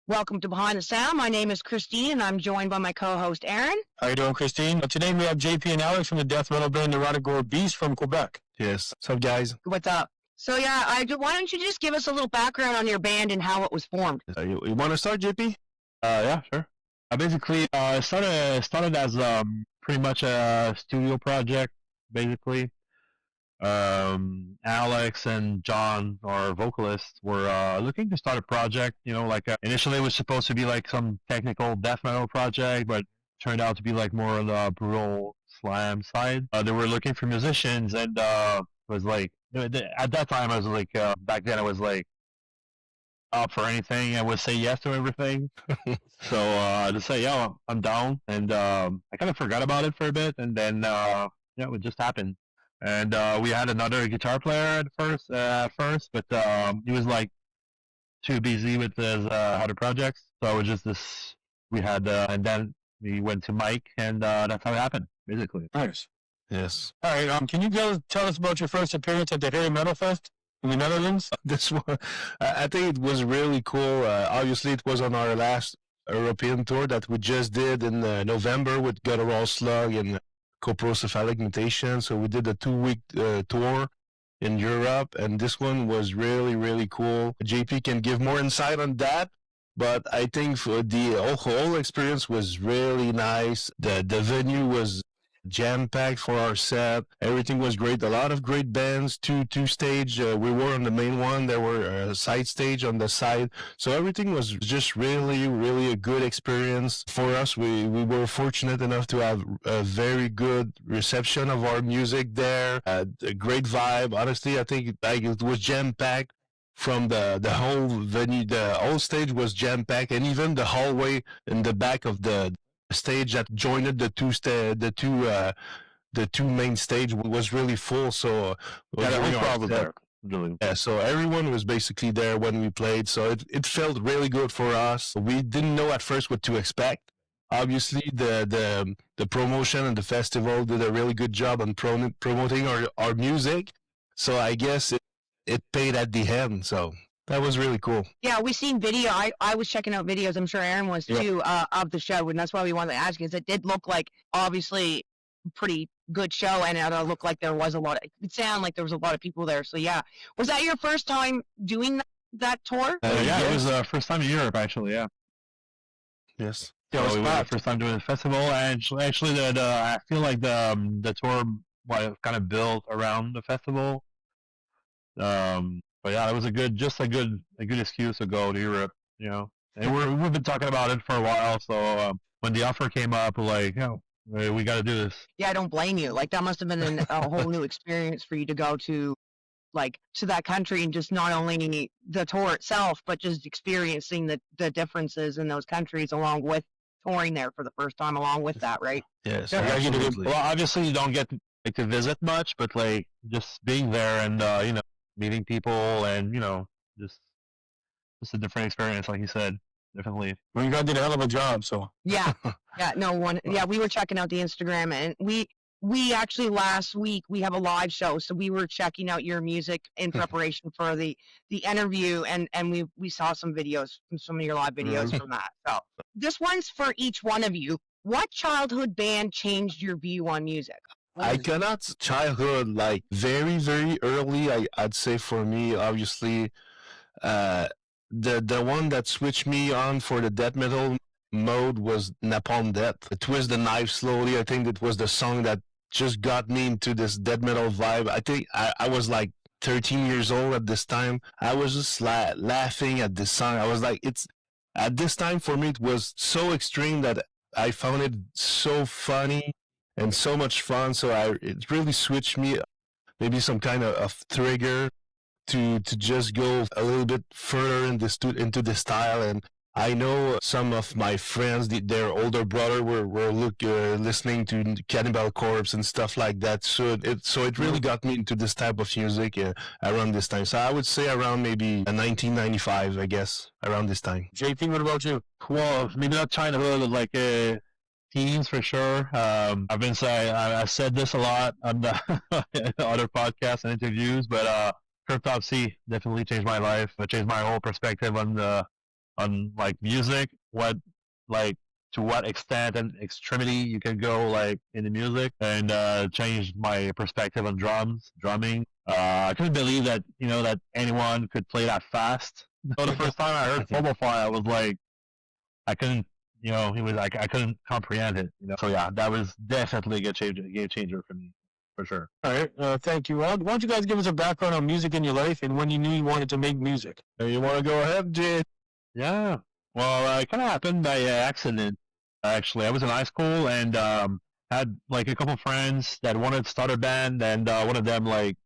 Welcome to Behind the Sound. My name is Christine, and I'm joined by my co-host, Aaron. How you doing, Christine? Today we have JP and Alex from the death metal band Necroticgorebeast from Quebec. Yes. What's up, guys? What's up? So, why don't you just give us a little background on your band and how it was formed? You want to start, JP? Yeah, sure. Basically, it started as pretty much a studio project, basically. Alex and John, our vocalists, were looking to start a project. Initially it was supposed to be like some technical death metal project, but turned out to be like more on the brutal slam side. They were looking for musicians, and was like at that time I was like back then I was like up for anything. I would say yes to everything. So to say yeah, I'm down, and I kind of forgot about it for a bit, and then it just happened. And we had another guitar player at first, but he was like too busy with his other projects. So it was just this. We had, and then we went to Mike, and that's how it happened, basically. Nice. Yes. All right. Can you tell us about your first appearance at the Harry Metal Fest in the Netherlands? This one, I think it was really cool. Obviously, it was on our last European tour that we just did in November with Guttural Slug and Coprocephalic Mutation. So we did a 2-week tour in Europe, and this one was really, really cool. JP can give more insight on that, but I think for the whole experience was really nice. The venue was jam-packed for our set. Everything was great. A lot of great bands, two stage. We were on the main one. There were a side stage on the side. So everything was just really, really a good experience for us. We were fortunate enough to have a very good reception of our music there. A great vibe. Honestly, I think it was jam-packed. From the whole venue, the whole stage was jam-packed, and even the hallway in the back of the stage that joined the two main stage was really full. So yeah, so everyone was basically there when we played. So it felt really good for us. We didn't know at first what to expect. Obviously, the promotion and the festival did a really good job on promoting our music. So I guess it paid at the end. So that was really cool. Yeah, we seen video. I was checking out videos. I'm sure Aaron was too, of the show, and that's why we wanted to ask you. Because it did look like obviously pretty good show, and it looked like there was a lot. It sounded like there was a lot of people there. So yeah, was that your first time doing that tour? It was the first time in Europe, actually. Yeah. Yes. Yeah, it was my first time doing the festival, and actually, I feel like the tour kind of built around the festival. But yeah, it was a good excuse to go to Europe, and we've been talking about it for a while. So when the offer came up, we're like, we got to do this. Yeah, I don't blame you. Like that must have been a whole new experience for you to go to that country, and just not only the tour itself, but just experiencing the differences in those countries along with touring there for the first time along with that, right? Yes. Well, obviously you don't get to visit much, but like just being there and meeting people, and just a different experience, like you said. Definitely. Well, you guys did a hell of a job. So yeah, we were checking out the Instagram, and we actually last week we have a live show, so we were checking out your music in preparation for the interview, and we saw some videos from some of your live videos from that. So this one's for each one of you. What childhood band changed your view on music? I cannot childhood, like very, very early. I'd say for me, obviously, the one that switched me on for the death metal mode was Napalm Death. Twist the Knife Slowly. I think it was the song that just got me into this death metal vibe. I think I was like 13 years old at this time. I was just laughing at this song. I was like, at this time for me, it was so extreme that I found it so funny and so much fun. So it really switched me, maybe some kind of trigger to just go a little bit further into the style. And I know some of my friends, their older brother, were listening to Cannibal Corpse and stuff like that. So it really got me into this type of music around this time. So I would say around maybe 1995, I guess, around this time. JP, what about you? Well, maybe not childhood, like teens for sure. I've said this a lot on the other podcasts and interviews, but Cryptopsy definitely changed my life. It changed my whole perspective on on like music, what like to what extent and extremity you can go like in the music, and changed my perspective on drumming. I couldn't believe that that anyone could play that fast. So the first time I heard Football Fire, I was like, I couldn't, it was like I couldn't comprehend it. So yeah, that was definitely a game changer for me, for sure. All right, thank you. Why don't you guys give us a background on music in your life and when you knew you wanted to make music? You want to go ahead, Jay? Yeah. Well, it kind of happened by accident. Actually, I was in high school and had like a couple friends that wanted to start a band, and one of them like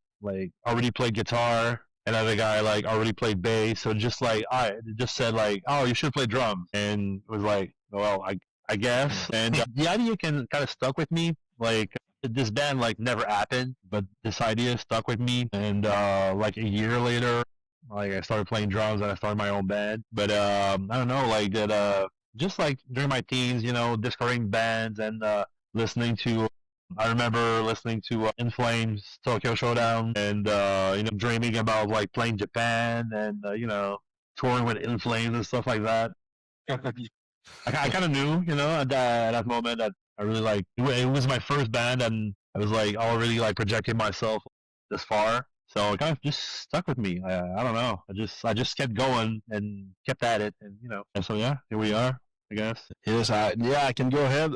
already played guitar. Another guy like already played bass. So just like I just said like, oh, you should play drums, and it was like, well, I guess. And the idea kind of stuck with me. Like this band like never happened, but this idea stuck with me. And like a year later, like I started playing drums and I started my own band. But I don't know, like that. Just like during my teens, discovering bands and listening to. I remember listening to In Flames, Tokyo Showdown, and dreaming about like playing Japan and touring with In Flames and stuff like that. I kind of knew, at that moment that I really like. It was my first band, and I was like already like projecting myself this far. So it kind of just stuck with me. I don't know. I just kept going and kept at it, and so yeah, here we are, I guess. Yes, I can go ahead.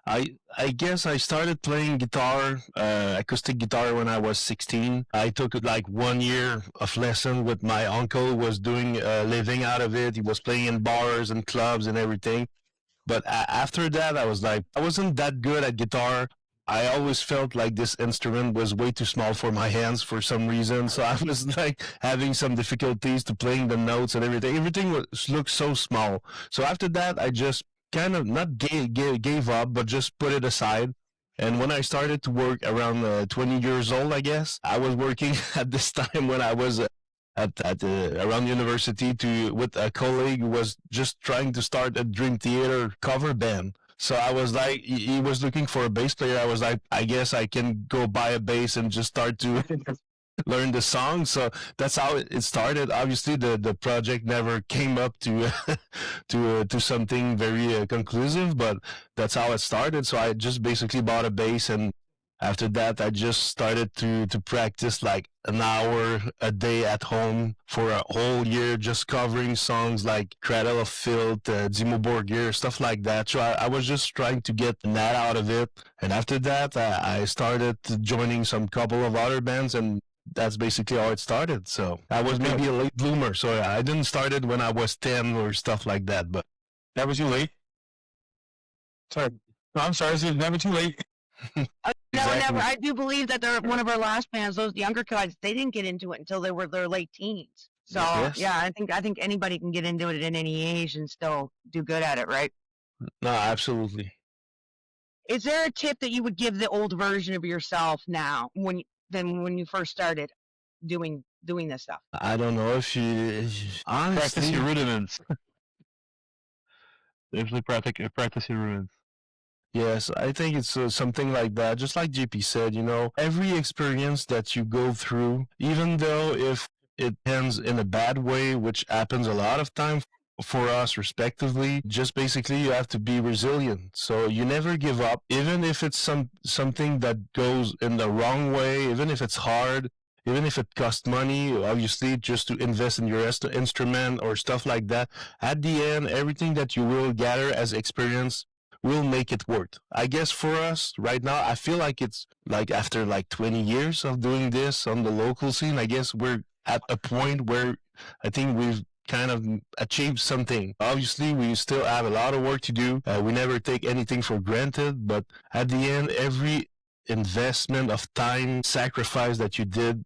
I guess I started playing guitar, acoustic guitar, when I was 16. I took like 1 year of lesson with my uncle. Who was doing a living out of it. He was playing in bars and clubs and everything. But after that, I was like, I wasn't that good at guitar. I always felt like this instrument was way too small for my hands for some reason. So I was like having some difficulties to playing the notes and everything. Everything looked so small. So after that, I just kind of not gave up, but just put it aside. And when I started to work around 20 years old, I guess, I was working at this time when I was at around university with a colleague who was just trying to start a Dream Theater cover band. So I was like, he was looking for a bass player. I was like, I guess I can go buy a bass and just start to learn the song. So that's how it started. Obviously, the project never came up to to something very conclusive, but that's how it started. So I just basically bought a bass, and after that, I just started to practice like an hour a day at home for a whole year, just covering songs like Cradle of Filth, Dimmu Borgir, stuff like that. So I was just trying to get that out of it. And after that, I started joining some couple of other bands, and that's basically how it started. So I was maybe a late bloomer. So I didn't start it when I was 10 or stuff like that. But That was too late. Sorry. No, I'm sorry. It's never too late. No, never. I do believe that they're one of our last bands. Those younger guys, they didn't get into it until they were their late teens. So Yes. yeah, I think anybody can get into it at any age and still do good at it, right? No, absolutely. Is there a tip that you would give the old version of yourself now when you first started doing this stuff? I don't know if you Practice honestly. your rudiments. Definitely practice your rudiments. Yes, I think it's something like that. Just like JP said, every experience that you go through, even though if it ends in a bad way, which happens a lot of time for us respectively, just basically you have to be resilient. So you never give up, even if it's something that goes in the wrong way, even if it's hard, even if it costs money, obviously, just to invest in your instrument or stuff like that. At the end, everything that you will gather as experience will make it work. I guess for us right now, I feel like it's like after like 20 years of doing this on the local scene, I guess we're at a point where I think we've kind of achieved something. Obviously, we still have a lot of work to do. We never take anything for granted, but at the end, every investment of time, sacrifice that you did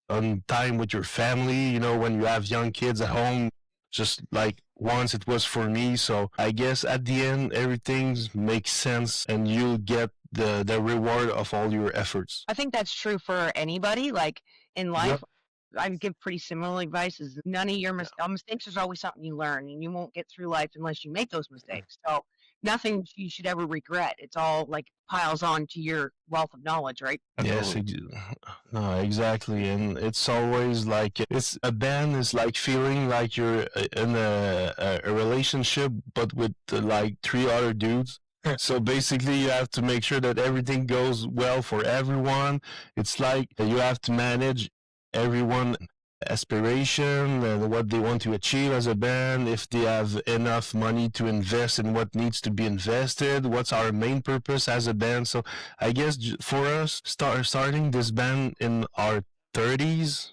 on time with your family, when you have young kids at home, just like once it was for me. So I guess at the end, everything makes sense and you'll get the reward of all your efforts. I think that's true for anybody. Like in life, I would give pretty similar advice. Is none of your mistakes. There's always something you learn, and you won't get through life unless you make those mistakes. So nothing you should ever regret. It's all like piles on to your wealth of knowledge, right? Yes, no, exactly, and it's always like it's a band is like feeling like you're in a relationship, but with like three other dudes. So basically, you have to make sure that everything goes well for everyone. It's like you have to manage everyone aspiration and what they want to achieve as a band, if they have enough money to invest in what needs to be invested, what's our main purpose as a band. So I guess for us, starting this band in our 30s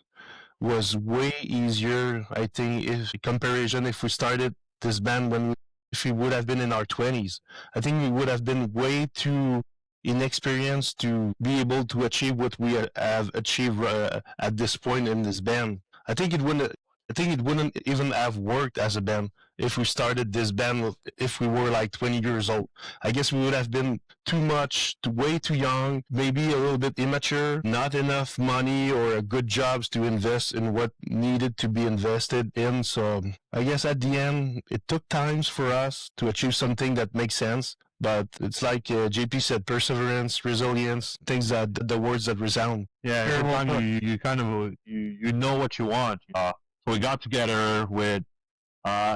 was way easier. I think, if comparison, if we started this band if we would have been in our 20s, I think we would have been way too inexperienced to be able to achieve what we have achieved at this point in this band. I think it wouldn't. I think it wouldn't even have worked as a band if we started this band if we were like 20 years old. I guess we would have been way too young, maybe a little bit immature, not enough money or good jobs to invest in what needed to be invested in. So I guess at the end, it took times for us to achieve something that makes sense. But it's like JP said, perseverance, resilience, things the words that resound. Yeah, every time you kind of you know what you want. So we got together with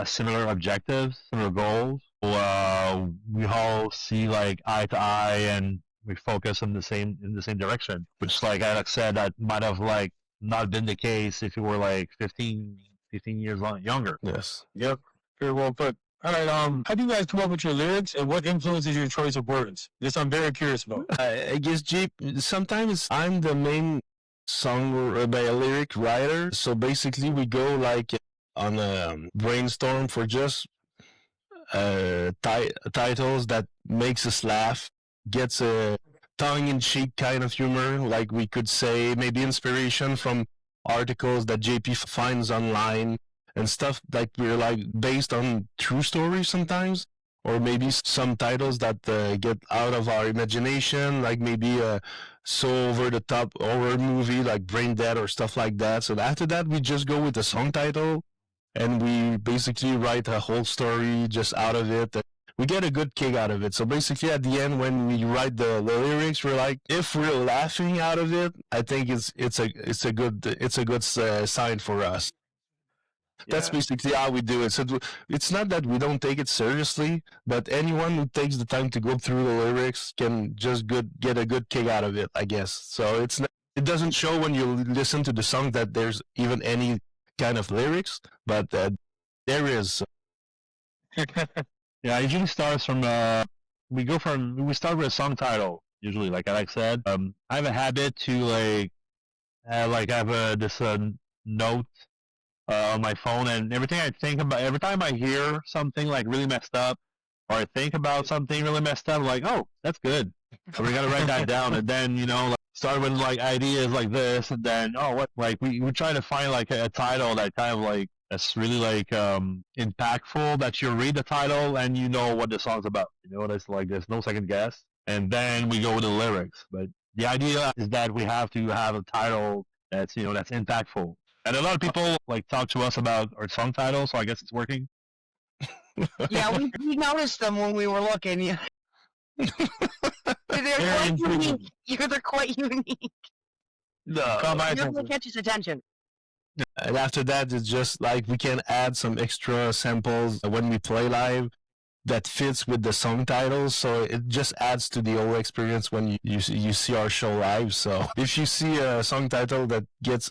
similar objectives, similar goals. We all see like eye to eye, and we focus in the same direction. Which, like Alex said, that might have like not been the case if you were like 15 years younger. Yes. Yep. Very well put. All right. How do you guys come up with your lyrics, and what influences your choice of words? This I'm very curious about. I guess sometimes I'm the main lyric writer. So basically, we go like on a brainstorm for just titles that makes us laugh, gets a tongue-in-cheek kind of humor, like we could say, maybe inspiration from articles that JP finds online and stuff that we're like based on true stories sometimes, or maybe some titles that get out of our imagination, like maybe a so over the top horror movie like Brain Dead or stuff like that. So after that, we just go with the song title, and we basically write a whole story just out of it. We get a good kick out of it. So basically, at the end, when we write the lyrics, we're like, if we're laughing out of it, I think it's a good sign for us. Yeah. That's basically how we do it. So it's not that we don't take it seriously, but anyone who takes the time to go through the lyrics can just get a good kick out of it, I guess. So it doesn't show when you listen to the song that there's even any kind of lyrics, but there is. Yeah, it usually starts from we start with a song title usually, like Alex said. I have a habit to like have this note on my phone, and every time I hear something like really messed up, or I think about something really messed up, like, oh, that's good, so we gotta write that down, and then like, start with like ideas like this, and then we try to find like a title that kind of like that's really like impactful, that you read the title and you know what the song's about. It's like there's no second guess, and then we go with the lyrics. But the idea is that we have to have a title that's that's impactful. And a lot of people like talk to us about our song titles, so I guess it's working. Yeah, we noticed them when we were looking. Yeah. They're quite unique. They're quite unique. No, it really catches attention. And after that, it's just like we can add some extra samples when we play live that fits with the song titles, so it just adds to the whole experience when you see our show live. So if you see a song title that gets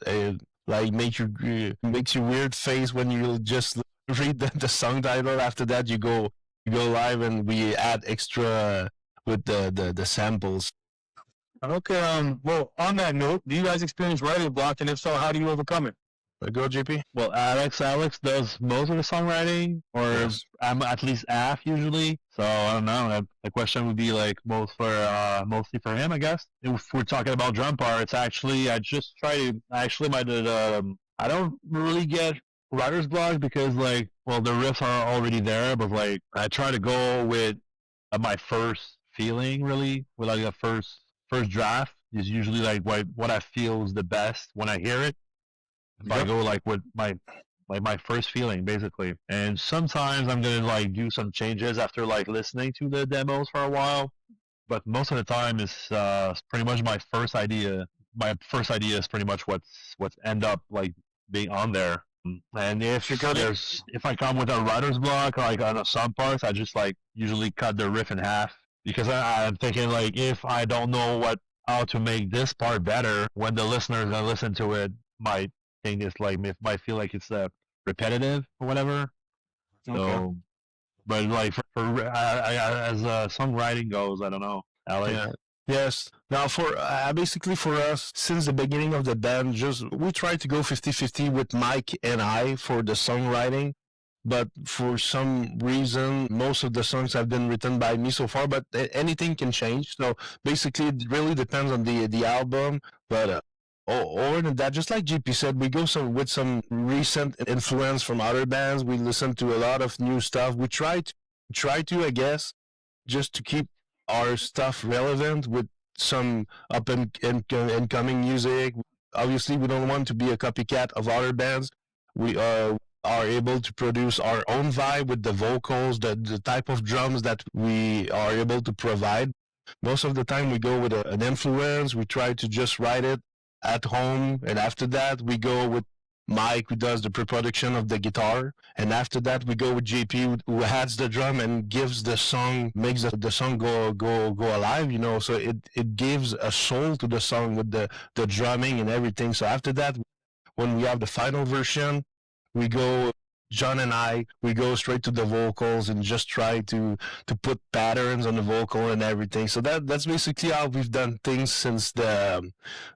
makes you weird face when you just read the song title, after that you go live and we add extra with the samples. Okay. Well, on that note, do you guys experience writing block, and if so, how do you overcome it? Go, JP. Well, Alex does most of the songwriting, or yes. I'm at least half usually. So I don't know. The question would be like mostly for him, I guess. If we're talking about drum parts, actually, I don't really get writer's block because the riffs are already there, but like I try to go with my first feeling, really, with like a first draft is usually like what I feel is the best when I hear it. If I go like with my like my first feeling basically. And sometimes I'm gonna like do some changes after like listening to the demos for a while. But most of the time it's pretty much my first idea. My first idea is pretty much what's end up like being on there. And if I come with a writer's block like on some parts, I just like usually cut the riff in half because I'm thinking like if I don't know how to make this part better, when the listeners gonna listen to it might think it's like might feel like it's repetitive or whatever. Okay. So, but like as songwriting goes, I don't know, Alex. Yeah. Yes. Now, for basically for us, since the beginning of the band, just we try to go 50-50 with Mike and I for the songwriting. But for some reason, most of the songs have been written by me so far. But anything can change. So basically, it really depends on the album. But or than that, just like GP said, we go with some recent influence from other bands. We listen to a lot of new stuff. We try to, I guess, just to keep our stuff relevant with some up and coming music. Obviously, we don't want to be a copycat of other bands. We are able to produce our own vibe with the vocals, the type of drums that we are able to provide. Most of the time, we go with an influence. We try to just write it at home, and after that, we go with Mike, who does the pre-production of the guitar, and after that we go with JP, who adds the drum and gives the song, makes the song go alive. You know, so it gives a soul to the song with the drumming and everything. So after that, when we have the final version, we go. John and we go straight to the vocals and just try to put patterns on the vocal and everything. So that's basically how we've done things since the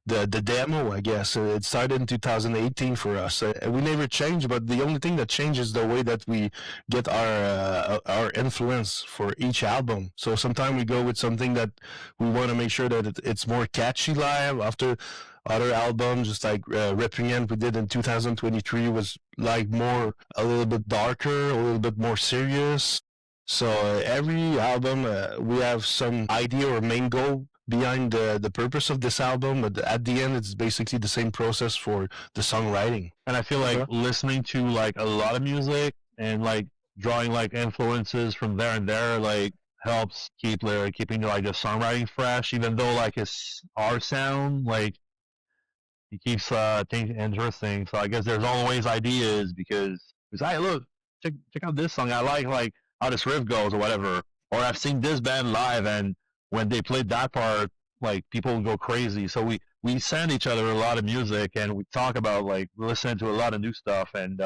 demo, I guess. It started in 2018 for us. We never changed, but the only thing that changes is the way that we get our influence for each album. So sometimes we go with something that we want to make sure that it's more catchy live. After other albums, just like Repriand we did in 2023 was like more a little bit darker, a little bit more serious. So every album we have some idea or main goal behind the purpose of this album, but at the end it's basically the same process for the songwriting. And I feel like listening to like a lot of music and like drawing like influences from there and there like helps keeping like the songwriting fresh, even though like it's our sound, like it keeps things interesting. So I guess there's always ideas because hey, look, check out this song. I like how this riff goes or whatever. Or I've seen this band live, and when they played that part, like people go crazy. So we send each other a lot of music, and we talk about like listen to a lot of new stuff, and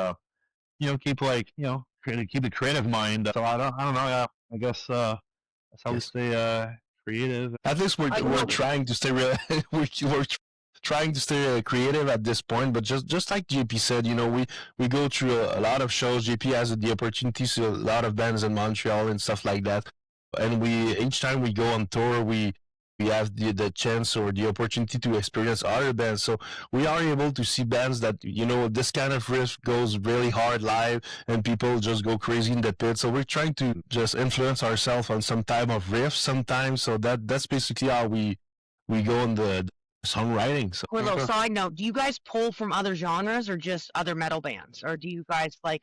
keep like keep the creative mind. So I don't know. Yeah, I guess that's how we stay creative. At least we're trying to stay real. we're trying to stay creative at this point, but just like JP said, we go through a lot of shows. JP has the opportunity to see a lot of bands in Montreal and stuff like that, and each time we go on tour, we have the chance or the opportunity to experience other bands. So we are able to see bands that this kind of riff goes really hard live, and people just go crazy in the pit. So we're trying to just influence ourselves on some type of riff sometimes. So that's basically how we go on the songwriting. So quick little side note, do you guys pull from other genres or just other metal bands, or do you guys like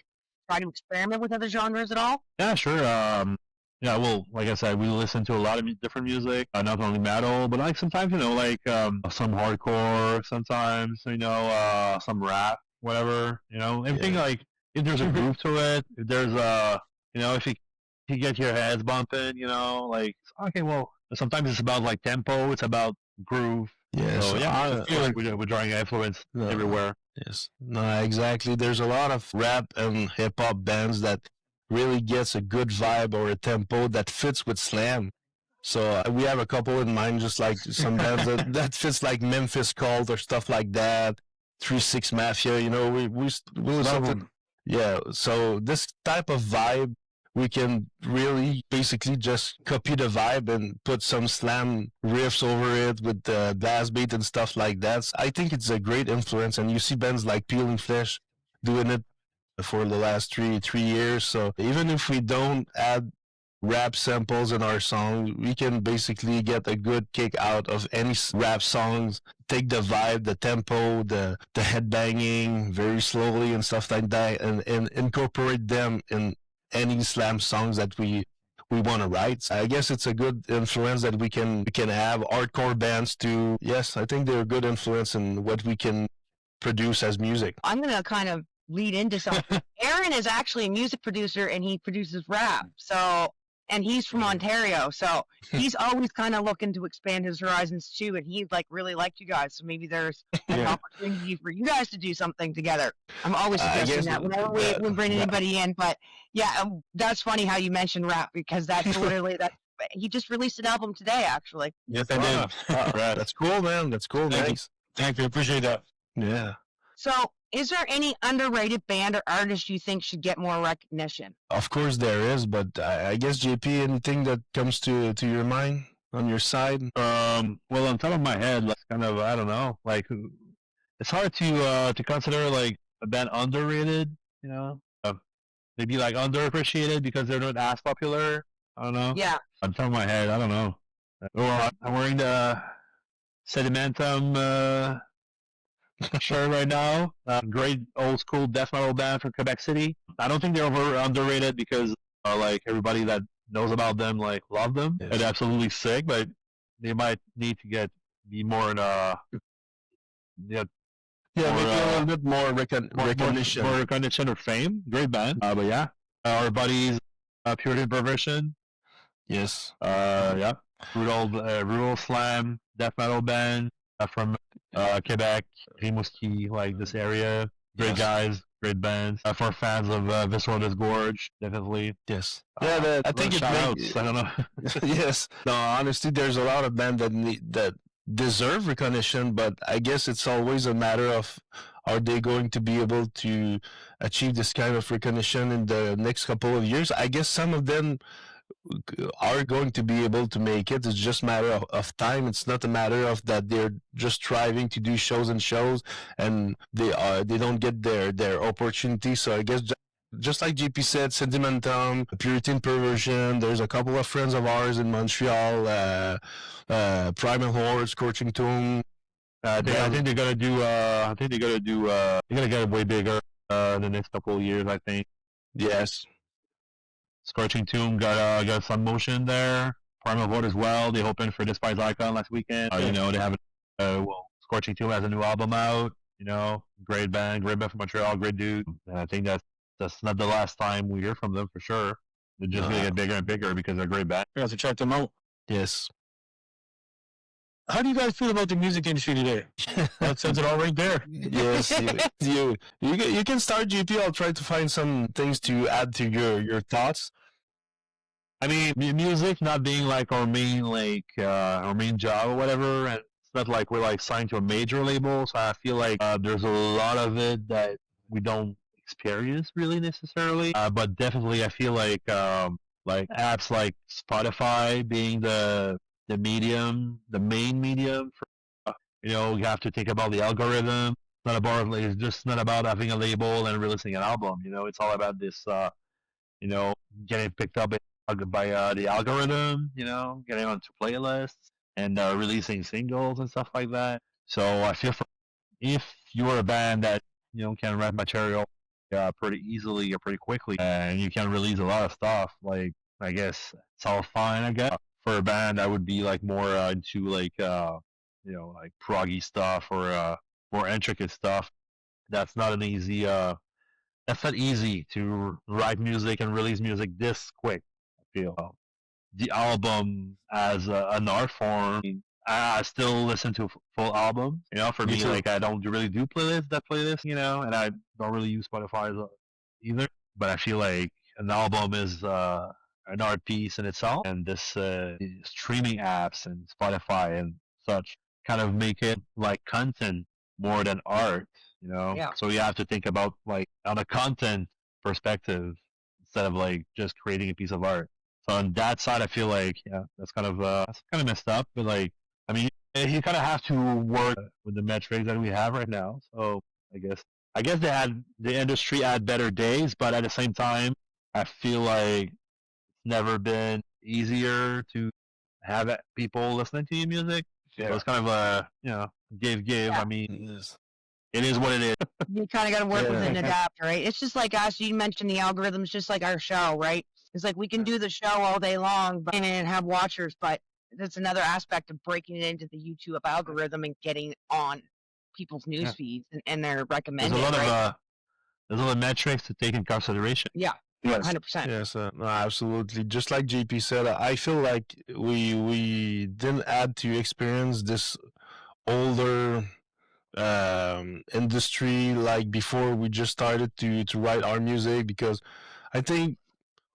try to experiment with other genres at all? Yeah, sure. Yeah, well, like I said, we listen to a lot of different music, not only metal, but like sometimes like some hardcore, sometimes some rap, whatever. Everything. Like if there's a groove to it, if there's if you get your heads bumping, like okay, well, sometimes it's about like tempo, it's about groove. Yes. So, I feel like we're drawing influence everywhere. Yes. No, exactly. There's a lot of rap and hip hop bands that really gets a good vibe or a tempo that fits with slam. So we have a couple in mind, just like some bands that fits like Memphis Cult or stuff like that. 3-6 Mafia. We listen to, yeah. So this type of vibe, we can really basically just copy the vibe and put some slam riffs over it with the bass beat and stuff like that. So I think it's a great influence, and you see bands like Peeling Flesh doing it for the last three years. So even if we don't add rap samples in our song, we can basically get a good kick out of any rap songs take the vibe, the tempo, the headbanging very slowly and stuff like that, and incorporate them in any slam songs that we want to write. I guess it's a good influence that we can have hardcore bands to. Yes, I think they're a good influence in what we can produce as music. I'm going to kind of lead into something. Aaron is actually a music producer and he produces rap. So, and he's from Ontario. So he's always kind of looking to expand his horizons too. And he like really liked you guys. So maybe there's an opportunity for you guys to do something together. I'm always suggesting that whenever we bring anybody in. But yeah, that's funny how you mentioned rap because that's literally that. He just released an album today, actually. Yes, I did. Right. That's cool, man. That's cool. Thanks. Thank you. Appreciate that. Yeah. So, is there any underrated band or artist you think should get more recognition? Of course there is, but I guess JP, anything that comes to your mind on your side? Well, on top of my head, like kind of, I don't know, like it's hard to consider like a band underrated, you know, maybe like underappreciated because they're not as popular. I don't know. Yeah. On top of my head, I don't know. Well, I'm wearing the Sedimentum shirt right now. Great old school death metal band from Quebec City. I don't think they're underrated because like everybody that knows about them like love them. Yes. They're absolutely sick, but they might need to be more in maybe a little bit more recognition. More recognition or fame. Great band. But yeah, our buddies Puritan Perversion. Yes. Yeah. Rural slam death metal band from Quebec, Rimouski, like this area. Great guys, great bands. For fans of Visceral Disgorge, definitely. Yes. Yeah, I think I don't know. Yes. No, honestly, there's a lot of bands that deserve recognition, but I guess it's always a matter of are they going to be able to achieve this kind of recognition in the next couple of years? I guess some of them are going to be able to make it. It's just a matter of time. It's not a matter of that they're just striving to do shows and they don't get their opportunity. So I guess just like JP said, Sedimentum, Puritan Perversion, there's a couple of friends of ours in Montreal, Primal Horde, Scorching Tomb. I think they're gonna do. They're gonna get way bigger in the next couple of years. I think. Yes. Scorching Tomb got Sun Motion there. Primal Horde as well. They opened for Despise Icon last weekend. You know, they have Scorching Tomb has a new album out. You know, great band from Montreal, great dude. And I think that's not the last time we hear from them for sure. They're just gonna get bigger and bigger because they're great band. You guys to check them out. Yes. How do you guys feel about the music industry today? That says it all right there. Yes, you can start, GP. I'll try to find some things to add to your thoughts. I mean, music not being like our main job or whatever, and it's not like we're like signed to a major label. So I feel like there's a lot of it that we don't experience really necessarily. But definitely, I feel like apps like Spotify being the medium, the main medium for, you know, you have to think about the algorithm. It's just not about having a label and releasing an album. You know, it's all about this, you know, getting picked up by the algorithm. You know, getting onto playlists and releasing singles and stuff like that. So I feel if you're a band that can write material pretty easily or pretty quickly, and you can release a lot of stuff, like I guess it's all fine. I guess. For a band, I would be like more into like like proggy stuff or more intricate stuff. That's not an easy. That's not easy to write music and release music this quick. I feel the album as an art form. I still listen to full albums. You know, for me, like I don't really do playlists. You know, and I don't really use Spotify either. But I feel like an album is an art piece in itself, and this streaming apps and Spotify and such kind of make it like content more than art, So you have to think about like on a content perspective instead of like just creating a piece of art. So on that side, I feel like that's kind of messed up. But like, I mean, you kind of have to work with the metrics that we have right now. So I guess the industry had better days, but at the same time, I feel like never been easier to have people listening to your music. Yeah. So it's kind of give. Yeah. I mean, Yes. it is what it is. You kind of got to work with it and Yeah. adapt, right? It's just like us. You mentioned the algorithms, just like our show, right? It's like we can do the show all day long and have watchers, but that's another aspect of breaking it into the YouTube algorithm and getting on people's news Yeah. feeds and their There's recommended, a lot right? of there's a lot of metrics to take in consideration. Yeah, Yes. 100%. Yes, no, absolutely. Just like JP said, I feel like we didn't add to experience this older industry like before we just started to write our music, because I think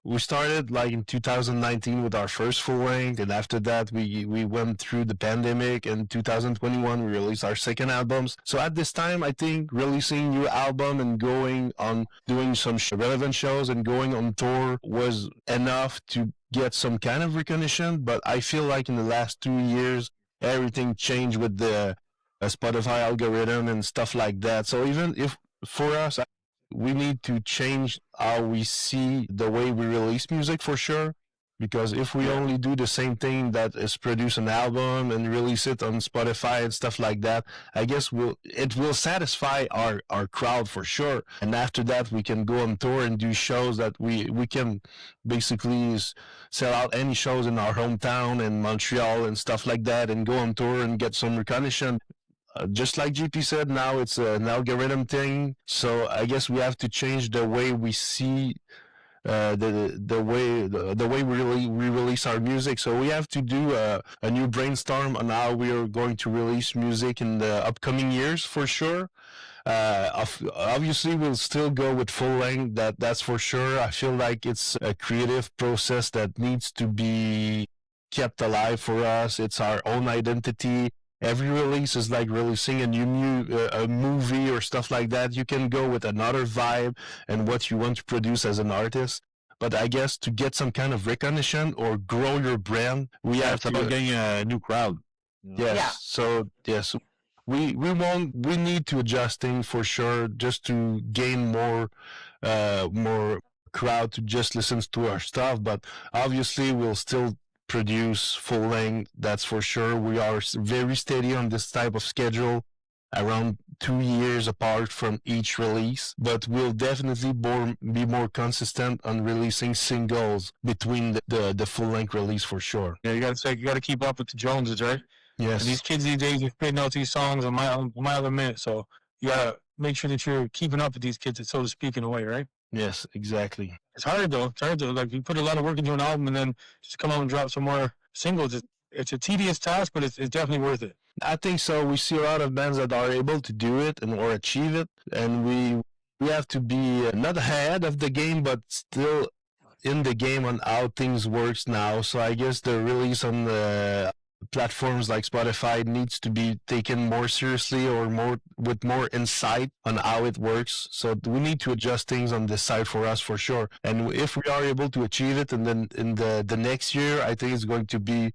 we started like in 2019 with our first full length, and after that we went through the pandemic. In 2021 we released our second albums. So at this time, I think releasing new album and going on doing some relevant shows and going on tour was enough to get some kind of recognition. But I feel like in the last 2 years everything changed with the Spotify algorithm and stuff like that. So even if for us, we need to change how we see the way we release music for sure. Because if we only do the same thing, that is produce an album and release it on Spotify and stuff like that, I guess it will satisfy our crowd for sure. And after that, we can go on tour and do shows that we can basically sell out any shows in our hometown in Montreal and stuff like that, and go on tour and get some recognition. Just like GP said, now it's an algorithm thing. So I guess we have to change the way we see the way we release our music. So we have to do a new brainstorm on how we are going to release music in the upcoming years for sure. Obviously, we'll still go with full length. That's for sure. I feel like it's a creative process that needs to be kept alive for us. It's our own identity. Every release is like releasing a a movie or stuff like that. You can go with another vibe and what you want to produce as an artist. But I guess to get some kind of recognition or grow your brand, we have It's to about getting a new crowd. Yes. Yeah. So yes, we need to adjust things for sure, just to gain more crowd to just listen to our stuff. But obviously, we'll still produce full length. That's for sure. We are very steady on this type of schedule, around 2 years apart from each release. But we'll definitely be more consistent on releasing singles between the full length release for sure. Yeah, you gotta keep up with the Joneses, right? Yes. And these kids these days are spitting out these songs on mile a minute. So you gotta make sure that you're keeping up with these kids, so to speak, in a way, right? Yes, exactly. It's hard though. It's hard though. Like you put a lot of work into an album and then just come out and drop some more singles. It's a tedious task, but it's definitely worth it. I think so. We see a lot of bands that are able to do it or achieve it, and we have to be not ahead of the game, but still in the game on how things works now. So I guess the release on the platforms like Spotify needs to be taken more seriously, or with more insight on how it works. So we need to adjust things on this side for us for sure. And if we are able to achieve it, and then in the next year, I think it's going to be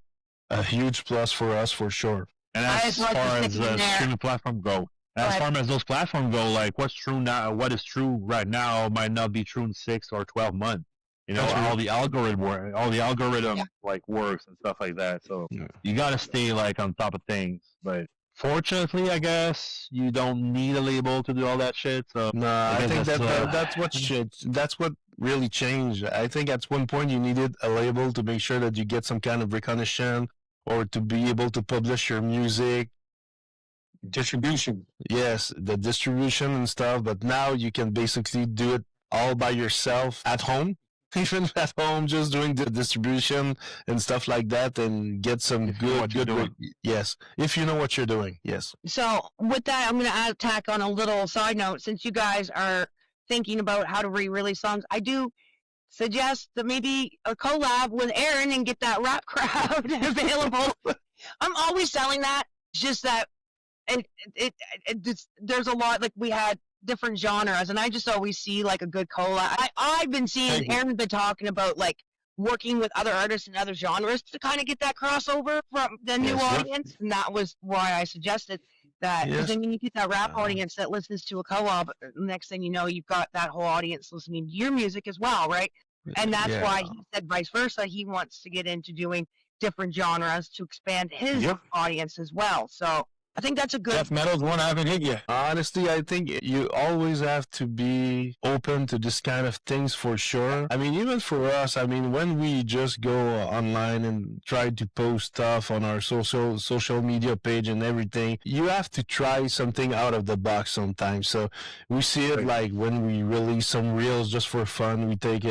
a huge plus for us for sure. And I as just like far to as stick in there. streaming platform go, as far as those platforms go, like what's true now, what is true right now might not be true in 6 or 12 months. You know, That's right. all the algorithm like works and stuff like that. So you gotta stay like on top of things. But fortunately, I guess you don't need a label to do all that shit. So No, I think that's that's what really changed. I think at one point you needed a label to make sure that you get some kind of recognition, or to be able to publish your music. Distribution. Yes, the distribution and stuff. But now you can basically do it all by yourself at home. Even at home, just doing the distribution and stuff like that, and get some yes, if you know what you're doing. Yes. So with that, I'm going to tack on a little side note. Since you guys are thinking about how to re-release songs, I do suggest that maybe a collab with Aaron and get that rap crowd available. I'm always selling that. It's just that there's a lot, like we had different genres, and I just always see like a good collab. I've been seeing Aaron's been talking about like working with other artists in other genres to kind of get that crossover from the new audience, and that was why I suggested that. Because I mean, you get that rap audience that listens to a collab. Next thing you know, you've got that whole audience listening to your music as well, right? And that's why he said vice versa. He wants to get into doing different genres to expand his audience as well. So I think that's a good. Death metal's one I haven't hit yet. Honestly, I think you always have to be open to this kind of things for sure. I mean, even for us, I mean, when we just go online and try to post stuff on our social media page and everything, you have to try something out of the box sometimes. So we see it like when we release some reels just for fun, we take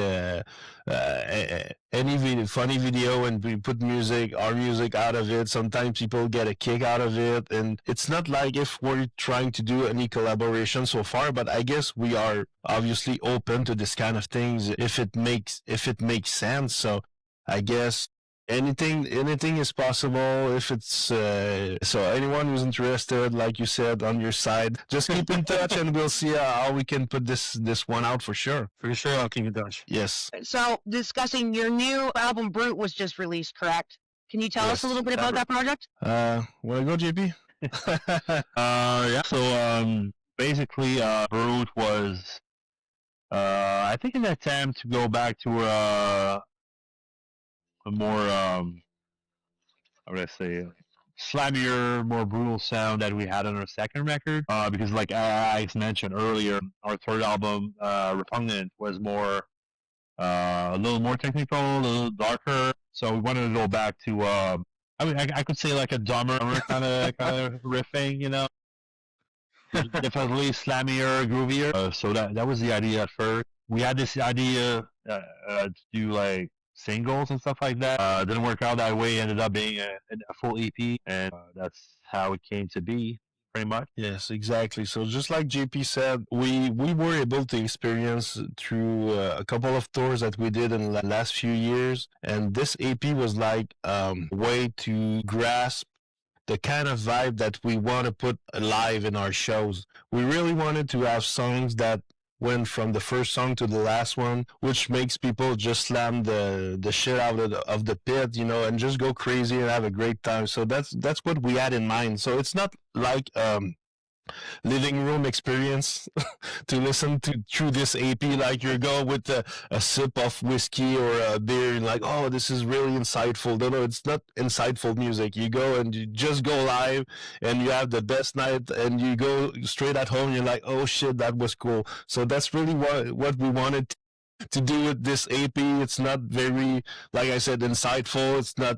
any funny video and we put our music out of it. Sometimes people get a kick out of it, and it's not like if we're trying to do any collaboration so far, but I guess we are obviously open to this kind of things if it makes sense. So I guess anything is possible if it's so anyone who's interested, like you said, on your side, just keep in touch and we'll see how we can put this one out for sure. For sure, I'll keep in touch. Yes. So, discussing your new album, Brute, was just released, correct? Can you tell us a little bit about that project? Want to go, JP? Yeah. So basically, Brute was I think an attempt to go back to a more how would I say, slammier, more brutal sound that we had on our second record. Because like I mentioned earlier, our third album, Repugnant, was more a little more technical, a little darker. So we wanted to go back to I mean, I could say like a dumber kind of riffing, you know. Definitely slammier, groovier. So that was the idea at first. We had this idea to do like singles and stuff like that. Didn't work out that way. Ended up being a full EP, and that's how it came to be, pretty much. Yes, exactly. So just like JP said, we were able to experience through a couple of tours that we did in the last few years, and this EP was like a way to grasp the kind of vibe that we want to put live in our shows. We really wanted to have songs that went from the first song to the last one, which makes people just slam the shit out of the pit, you know, and just go crazy and have a great time. So that's what we had in mind. So it's not like living room experience to listen to through this AP, like you go with a sip of whiskey or a beer and like, oh, this is really insightful. No, it's not insightful music. You go and you just go live and you have the best night and you go straight at home and you're like, oh shit, that was cool. So that's really what we wanted to do with this AP. It's not very, like I said, insightful. It's not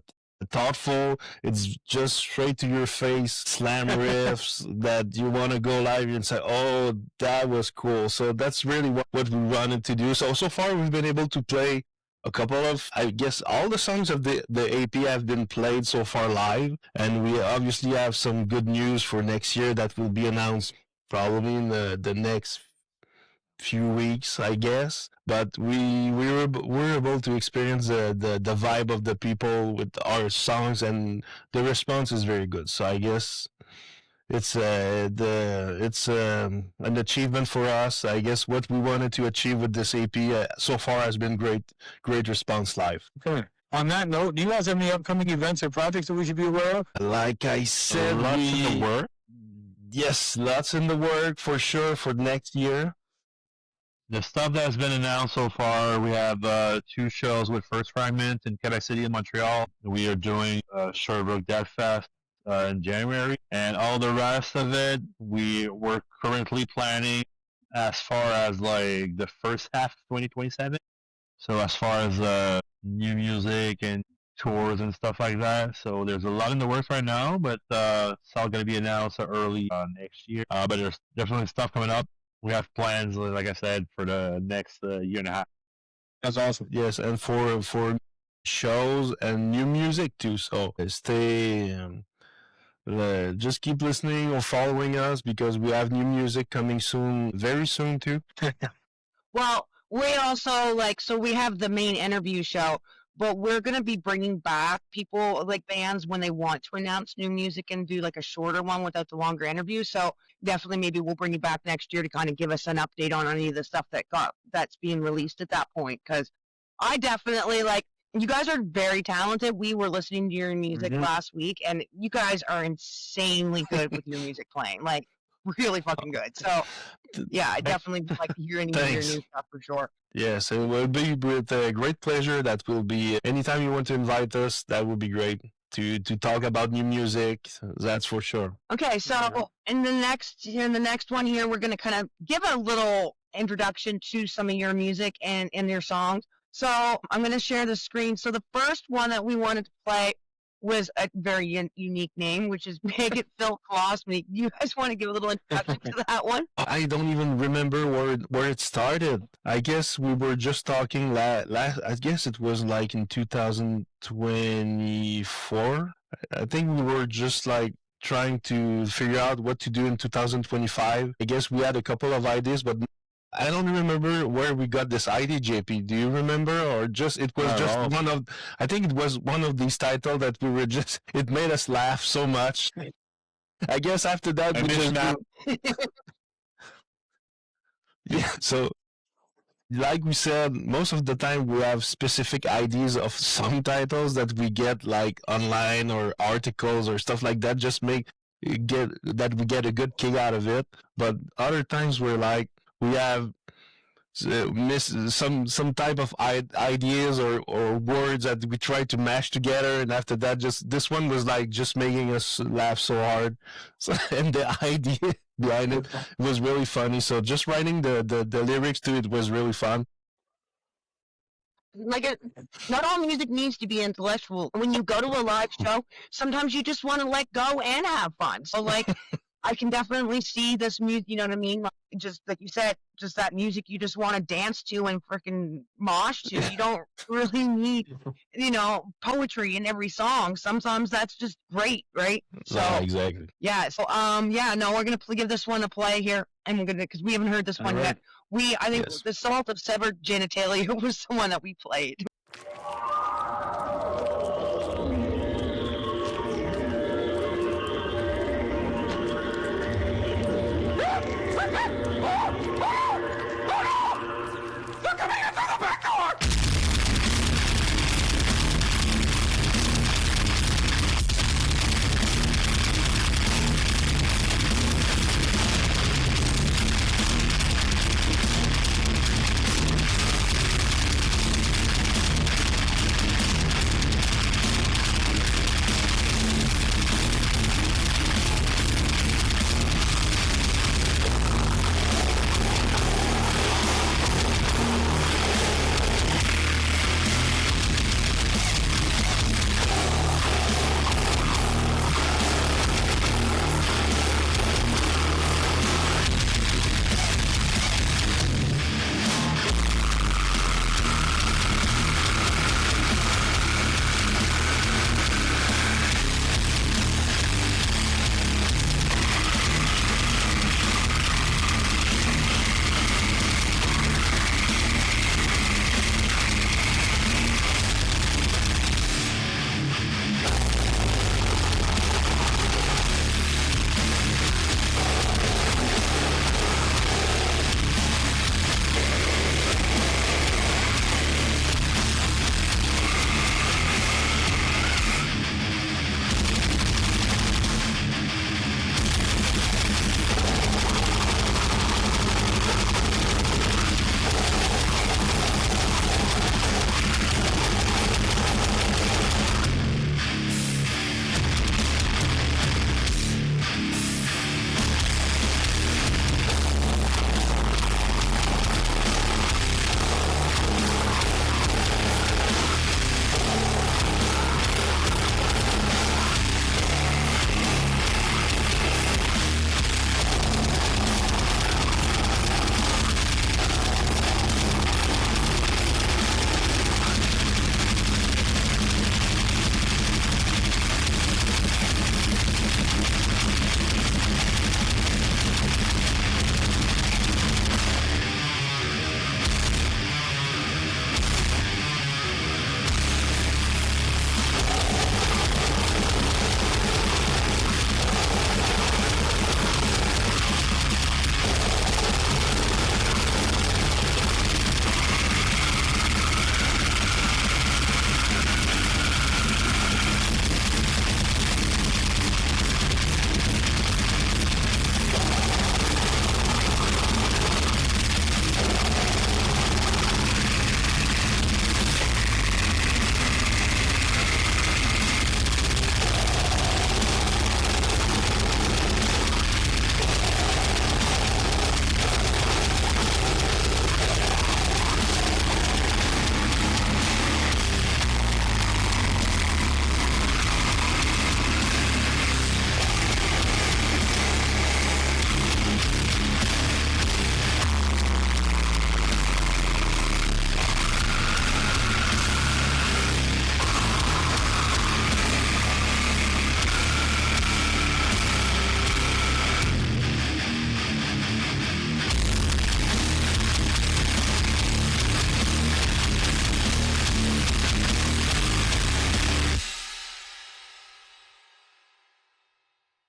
thoughtful. It's just straight to your face slam riffs that you want to go live and say, oh, that was cool. So that's really what we wanted to do. So far we've been able to play a couple of, I guess all the songs of the AP have been played so far live, and we obviously have some good news for next year that will be announced probably in the next few weeks, I guess. But we were able to experience the vibe of the people with our songs, and the response is very good. So I guess it's an achievement for us. I guess what we wanted to achieve with this AP so far has been great response live. Okay. On that note, do you guys have any upcoming events or projects that we should be aware of? Like I said, Lots in the work. Yes, lots in the work for sure for next year. The stuff that's been announced so far, we have 2 shows with First Fragment in Quebec City and Montreal. We are doing Sherbrooke Death Fest in January, and all the rest of it, we're currently planning as far as like the first half of 2027. So as far as new music and tours and stuff like that. So there's a lot in the works right now, but it's all going to be announced early next year. But there's definitely stuff coming up. We have plans, like I said, for the next year and a half. That's awesome. Yes, and for shows and new music too. So stay, just keep listening or following us because we have new music coming soon, very soon too. Well, we also so we have the main interview show, but we're going to be bringing back people like bands when they want to announce new music and do like a shorter one without the longer interview. So definitely maybe we'll bring you back next year to kind of give us an update on any of the stuff that's being released at that point. Because I definitely you guys are very talented. We were listening to your music last week, and you guys are insanely good with your music playing. Like really fucking good. So yeah, I definitely would like to hear any of your new stuff for sure. Yes, it will be with great pleasure. That will be anytime you want to invite us. That would be great to talk about new music. That's for sure. Okay, so in the next one here, we're gonna kind of give a little introduction to some of your music and your songs. So I'm gonna share the screen. So the first one that we wanted to play was a very unique name, which is Make It Phil Cosme. You guys want to give a little introduction to that one? I don't even remember where it started. I guess we were just talking last. I guess it was like in 2024. I think we were just like trying to figure out what to do in 2025. I guess we had a couple of ideas, but I don't remember where we got this idea, JP. Do you remember, or just it was just one of? I think it was one of these titles that we were just. It made us laugh so much. I guess after that we just. Yeah. So, like we said, most of the time we have specific ideas of song titles that we get like online or articles or stuff like that. Just we get a good kick out of it. But other times we're like. We have some type of ideas or words that we try to mash together, and after that, just this one was like just making us laugh so hard. So, and the idea behind it was really funny. So just writing the lyrics to it was really fun. Like not all music needs to be intellectual. When you go to a live show, sometimes you just want to let go and have fun. So like. I can definitely see this music, you know what I mean? Like, just like you said, just that music you just want to dance to and freaking mosh to. You don't really need, poetry in every song. Sometimes that's just great, right? So yeah, exactly. Yeah. So no, we're gonna give this one a play here, and we're gonna because we haven't heard this one yet. I think the Salt of Severed Genitalia was the one that we played.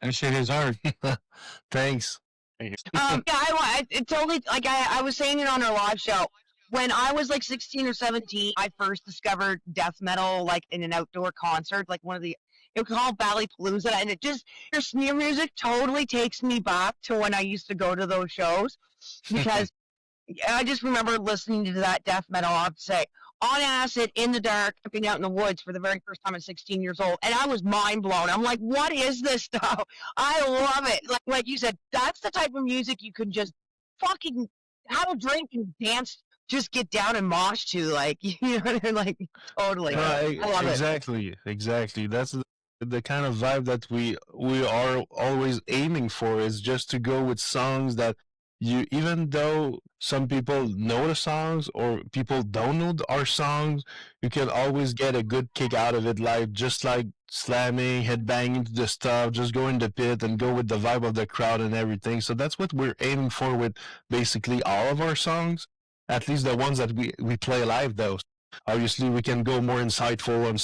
That shit is hard. Thanks. Yeah, it totally, like I was saying it on our live show. When I was like 16 or 17, I first discovered death metal like in an outdoor concert, like it was called Ballypalooza, and it just, your sneer music totally takes me back to when I used to go to those shows, because I just remember listening to that death metal, I have to say, on acid, in the dark, camping out in the woods for the very first time at 16 years old, and I was mind blown. I'm like, what is this stuff? I love it. Like you said, that's the type of music you can just fucking have a drink and dance, just get down and mosh to, like, you know what I mean? Like, totally. I love exactly, exactly. That's the kind of vibe that we are always aiming for, is just to go with songs that you, even though some people know the songs or people don't know our songs, you can always get a good kick out of it, like just like slamming, headbanging to the stuff, just go in the pit and go with the vibe of the crowd and everything. So that's what we're aiming for with basically all of our songs, at least the ones that we play live though. Obviously we can go more insightful on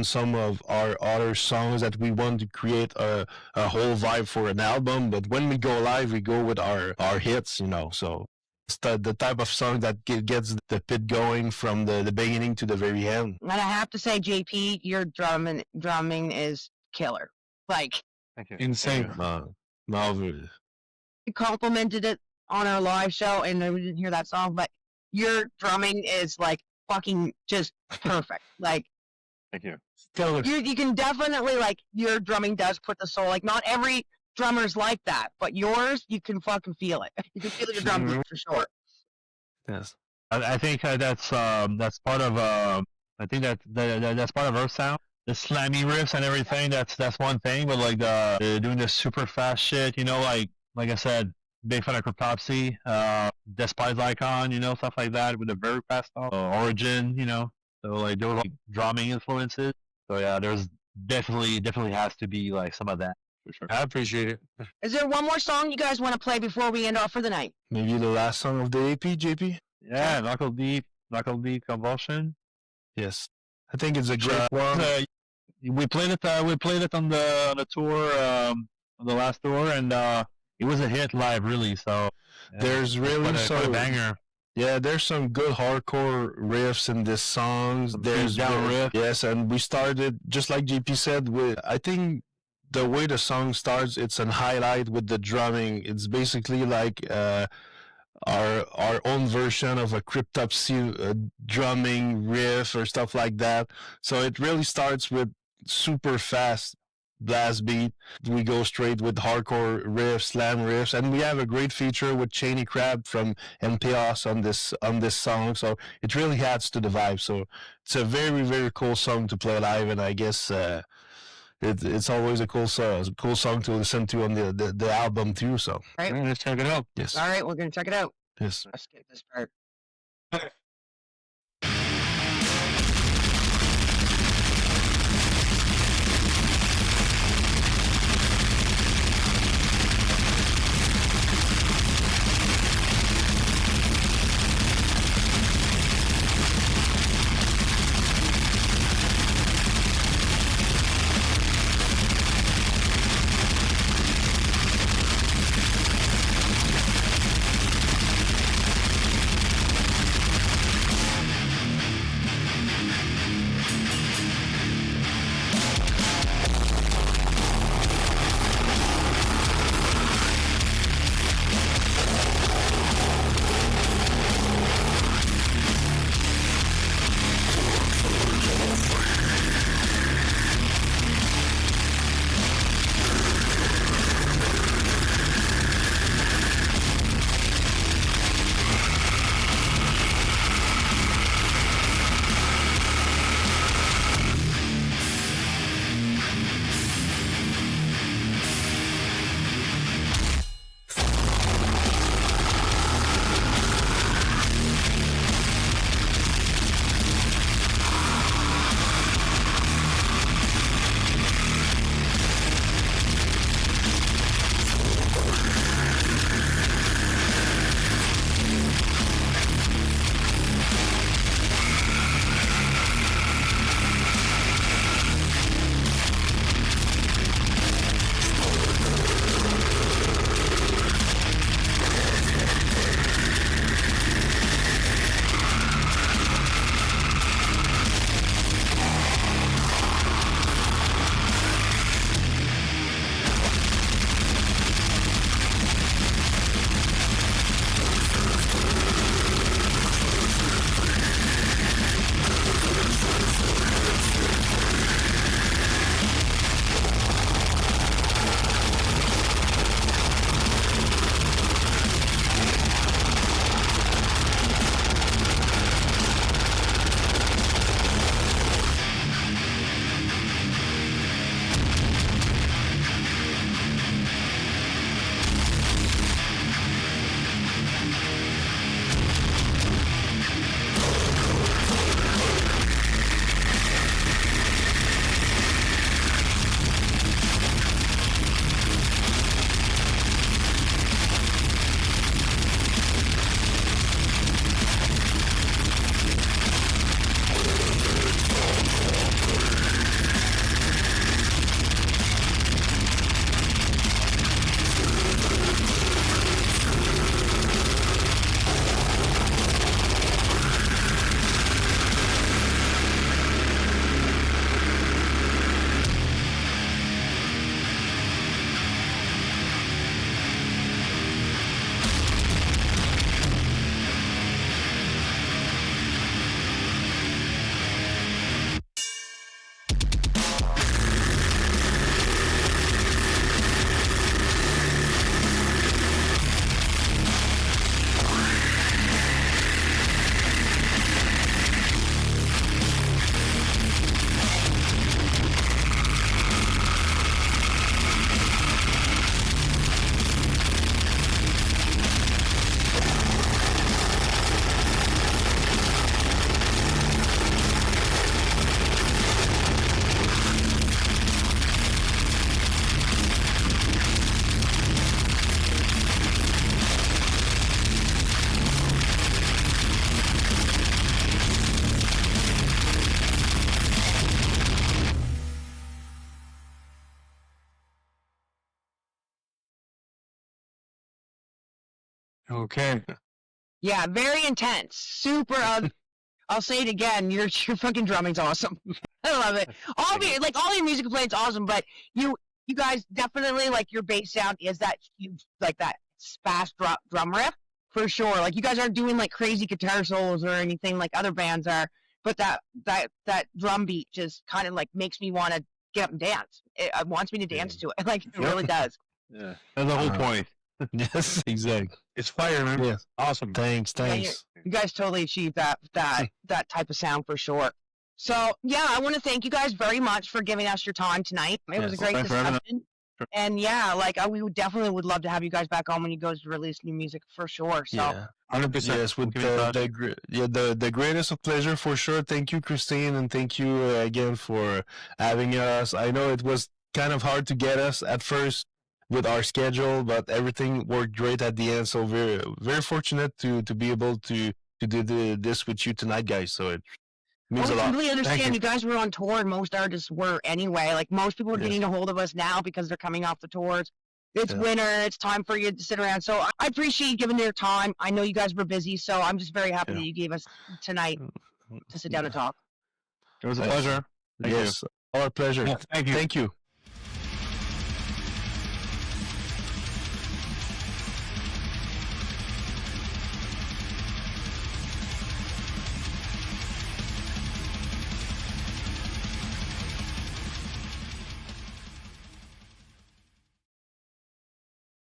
some of our other songs that we want to create a whole vibe for an album, but when we go live we go with our hits, you know. So it's the type of song that gets the pit going from the beginning to the very end. And I have to say, JP, your drumming is killer. Like, Thank you. Insane. Marvelous. we complimented it on our live show, and we didn't hear that song, but your drumming is like fucking just perfect. Like, Thank you. Stellar. you can definitely, like, your drumming does put the soul. Like, not every drummer's like that, but yours, you can fucking feel it. You can feel your drum beat for sure. Yes. I think that's part of I think that's part of our sound. The slammy riffs and everything. That's one thing, but like doing the super fast shit, you know, like I said, big fan of Cryptopsy, Despise Icon, you know, stuff like that with the very fast stuff. Origin, you know, so like those like drumming influences. So yeah, there's definitely has to be like some of that for sure. I appreciate it. Is there one more song you guys want to play before we end off for the night? Maybe the last song of the AP, JP? Yeah, Knuckle Deep Convulsion. Yes. I think it's a great one. We played it on the tour, on the last tour, and it was a hit live, really. So there's really quite a banger. Yeah, there's some good hardcore riffs in this song. There's down riff. Yes, and we started just like GP said. I think the way the song starts, it's an highlight with the drumming. It's basically like our own version of a Cryptopsy drumming riff or stuff like that. So it really starts with super fast blast beat. We go straight with hardcore riffs, slam riffs, and we have a great feature with Cheney Crab from MPOS on this song. So it really adds to the vibe. So it's a very, very cool song to play live, and I guess it's always a cool song to listen to on the album too. So All right, Let's check it out. yes, all right, we're gonna check it out. yes. Let's skip this part. Okay. Yeah, very intense. Super. I'll say it again. Your fucking drumming's awesome. I love it. All your music playing's awesome, but you guys definitely like your bass sound is that huge, like that fast drum riff for sure. Like you guys aren't doing like crazy guitar solos or anything like other bands are, but that drum beat just kind of like makes me want to get up and dance. It wants me to dance to it. Like it really does. Yeah, that's the whole point. Yes, exactly. It's fire, man. Yes. Awesome. Thanks. You guys totally achieved that type of sound for sure. So yeah, I want to thank you guys very much for giving us your time tonight. It was a great thanks for having us. discussion. And yeah, like we would love to have you guys back on when you guys release new music for sure. So Yeah. 100%. Yes, with the greatest of pleasure for sure. Thank you, Christine, and thank you again for having us. I know it was kind of hard to get us at first with our schedule, but everything worked great at the end. So very very fortunate to be able to do this with you tonight, guys. So it means a I lot. completely understand. Thank You guys were on tour, and most artists were anyway. Like most people are Yes. getting a hold of us now because they're coming off the tours. It's Yeah. winter. It's time for you to sit around. So I appreciate you giving your time. I know you guys were busy, so I'm just very happy Yeah. that you gave us tonight to sit down and talk. It was a Yes. pleasure. Thank you. Yes, our pleasure. Yeah, thank you. Thank you.